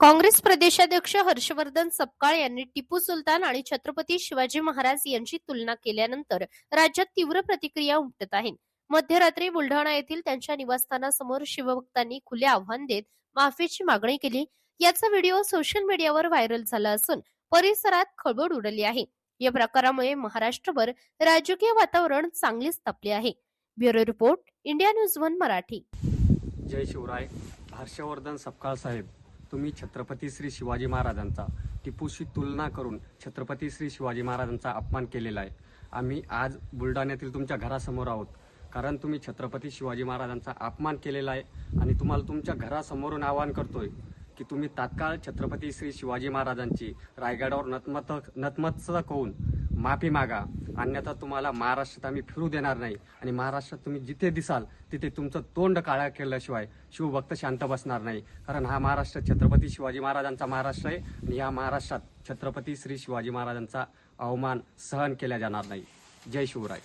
काँग्रेस प्रदेशाध्यक्ष हर्षवर्धन सपकाळ यांनी टिपू सुलतान आणि छत्रपती शिवाजी महाराज यांची तुलना केल्यानंतर राज्यात तीव्र प्रतिक्रिया उमटत आहेत. मध्यरात्री बुलढाणा येथील त्यांच्या निवासस्थानासमोर शिवभक्तांनी खुले आव्हान देत माफीची मागणी केली. याचा व्हिडिओ सोशल मीडियावर व्हायरल झाला असून परिसरात खळबळ उडाली आहे. या प्रकारामुळे महाराष्ट्रभर राजकीय वातावरण चांगलेच तापले आहे. Bureau report, India news 1 Marathi. जय शिवराय. हर्षवर्धन सपकाळ साहेब, तुम्ही छत्रपती श्री शिवाजी महाराजांचा टिपूशी तुलना करून छत्रपती श्री शिवाजी महाराजांचा अपमान केलेला आहे. आम्ही आज बुलढाण्यातील तुमच्या घरासमोर आहोत, कारण तुम्ही छत्रपती शिवाजी महाराजांचा अपमान केलेला आहे आणि तुम्हाला तुमच्या घरासमोरून आवाहन करतोय की तुम्ही तात्काळ छत्रपती श्री शिवाजी महाराजांची रायगडावर नतमस्तक होऊन माफी मागा, अन्यथा तुम्हाला महाराष्ट्रात आम्ही फिरू देणार नाही आणि महाराष्ट्रात तुम्ही जिथे दिसाल तिथे तुमचं तोंड काळा केल्याशिवाय शिवभक्त शांत बसणार नाही. कारण हा महाराष्ट्र छत्रपती शिवाजी महाराजांचा महाराष्ट्र आहे आणि या महाराष्ट्रात छत्रपती श्री शिवाजी महाराजांचा अवमान सहन केला जाणार नाही. जय शिवराय.